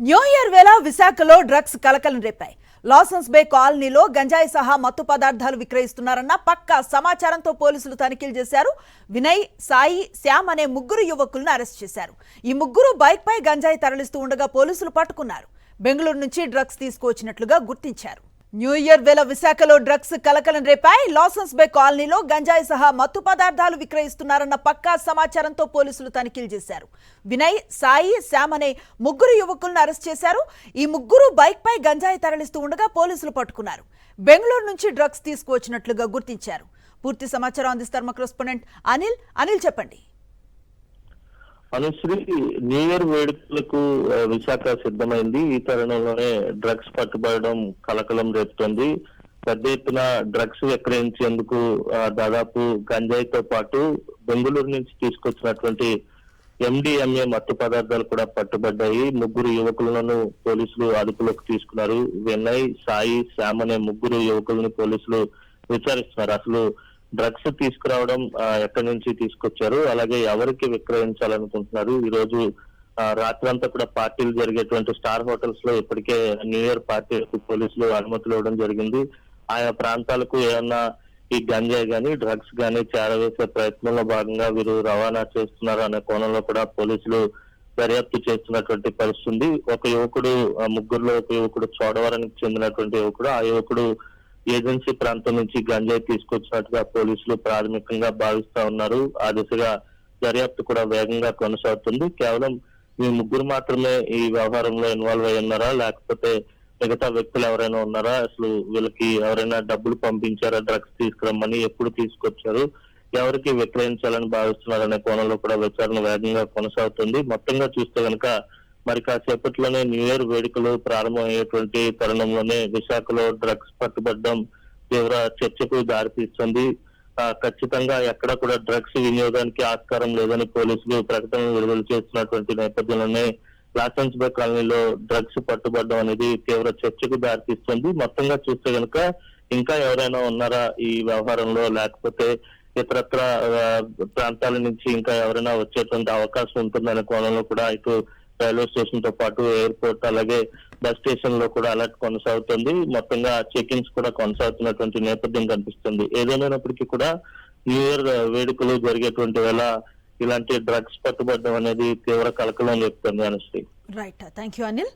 New year వేళ విశాఖలో drugs కలకలం రేపాయి. లాసన్స్ బే కాలనీలో గంజాయి సహా మత్తు పదార్థాలు విక్రయిస్తున్నారన్న పక్కా సమాచారంతో పోలీసులు తనిఖీలు చేశారు. వినయ్, సాయి, శ్యామ్ అనే ముగ్గురు యువకులను అరెస్ట్ చేశారు. ఈ ముగ్గురు బైక్ పై గంజాయి తరలిస్తూ ఉండగా పోలీసులు పట్టుకున్నారు. బెంగళూరు నుంచి డ్రగ్స్ తీసుకువచ్చినట్లుగా గుర్తించారు. న్యూ ఇయర్ వేళ విశాఖలో డ్రగ్స్ కలకలం రేపాయి. లాసన్స్ బే కాలనీలో గంజాయి సహా మత్తు పదార్థాలు విక్రయిస్తున్నారన్న పక్కా సమాచారంతో పోలీసులు తనిఖీలు చేశారు. వినయ్, సాయి, శ్యామ్ అనే ముగ్గురు యువకులను అరెస్ట్ చేశారు. ఈ ముగ్గురు బైక్ పై గంజాయి తరలిస్తూ ఉండగా పోలీసులు పట్టుకున్నారు. బెంగళూరు నుంచి డ్రగ్స్ తీసుకువచ్చినట్లుగా గుర్తించారు. పూర్తి సమాచారం అందిస్తారు మా కరెస్పాండెంట్ అనిల్ చెప్పండి. అనుశ్రీ, న్యూ ఇయర్ వేడుకలకు విశాఖ సిద్ధమైంది. ఈ తరుణంలోనే డ్రగ్స్ పట్టుబడడం కలకలం రేపుతోంది. పెద్ద ఎత్తున డ్రగ్స్ విక్రయించేందుకు దాదాపు గంజాయితో పాటు బెంగళూరు నుంచి తీసుకొచ్చినటువంటి MDMA మత్తు పదార్థాలు కూడా పట్టుబడ్డాయి. ముగ్గురు యువకులను పోలీసులు అదుపులోకి తీసుకున్నారు. వినయ్, సాయి, శ్యామ్ అనే ముగ్గురు యువకులను పోలీసులు విచారిస్తున్నారు. అసలు డ్రగ్స్ తీసుకురావడం ఎక్కడి నుంచి తీసుకొచ్చారు, అలాగే ఎవరికి విక్రయించాలనుకుంటున్నారు. ఈ రోజు రాత్రంతా కూడా పార్టీలు జరిగేటువంటి స్టార్ హోటల్స్ లో ఇప్పటికే న్యూ ఇయర్ పార్టీలకు పోలీసులు అనుమతులు ఇవ్వడం జరిగింది. ఆయా ప్రాంతాలకు ఏమన్నా ఈ గంజాయి గాని డ్రగ్స్ గాని చేరవేసే ప్రయత్నంలో భాగంగా వీరు రవాణా చేస్తున్నారు అనే కోణంలో కూడా పోలీసులు దర్యాప్తు చేస్తున్నటువంటి పరిస్థితి. ఒక యువకుడు, ముగ్గురులో ఒక యువకుడు చోడవరానికి చెందినటువంటి యువకుడు. ఆ యువకుడు ఏజెన్సీ ప్రాంతం నుంచి గంజాయి తీసుకొచ్చినట్టుగా పోలీసులు ప్రాథమికంగా భావిస్తా ఉన్నారు. ఆ దిశగా దర్యాప్తు కూడా వేగంగా కొనసాగుతుంది. కేవలం ఈ ముగ్గురు మాత్రమే ఈ వ్యవహారంలో ఇన్వాల్వ్ అయి ఉన్నారా, లేకపోతే మిగతా వ్యక్తులు ఎవరైనా ఉన్నారా, అసలు వీళ్ళకి ఎవరైనా డబ్బులు పంపించారా, డ్రగ్స్ తీసుకురమ్మని, ఎప్పుడు తీసుకొచ్చారు, ఎవరికి విక్రయించాలని భావిస్తున్నారనే కోణంలో కూడా విచారణ వేగంగా కొనసాగుతుంది. మొత్తంగా చూస్తే కనుక మరి కాసేపట్లోనే న్యూ ఇయర్ వేడుకలు ప్రారంభమయ్యేటువంటి తరుణంలోనే విశాఖలో డ్రగ్స్ పట్టుబడడం తీవ్ర చర్చకు దారితీస్తుంది. ఖచ్చితంగా ఎక్కడ కూడా డ్రగ్స్ వినియోగానికి ఆస్కారం లేదని పోలీసులు ప్రకటన విడుదల చేస్తున్నటువంటి నేపథ్యంలోనే లాసన్స్ బే కాలనీలో డ్రగ్స్ పట్టుబడడం అనేది తీవ్ర చర్చకు దారితీస్తుంది. మొత్తంగా చూస్తే కనుక ఇంకా ఎవరైనా ఉన్నారా ఈ వ్యవహారంలో, లేకపోతే ఇతరత్ర ప్రాంతాల నుంచి ఇంకా ఎవరైనా వచ్చేటువంటి అవకాశం ఉంటుందనే కోణంలో కూడా ఇటు రైల్వే స్టేషన్ తో పాటు ఎయిర్పోర్ట్, అలాగే బస్ స్టేషన్ లో కూడా అలర్ట్ కొనసాగుతుంది. మొత్తంగా చెకింగ్స్ కూడా కొనసాగుతున్నటువంటి నేపథ్యం కనిపిస్తుంది. ఏదేమైనప్పటికీ కూడా న్యూ ఇయర్ వేడుకలు జరిగేటువంటి వేళ ఇలాంటి డ్రగ్స్ పట్టుబడడం అనేది తీవ్ర కలకలం చెప్తుంది. Anusri. Right, thank you Anil.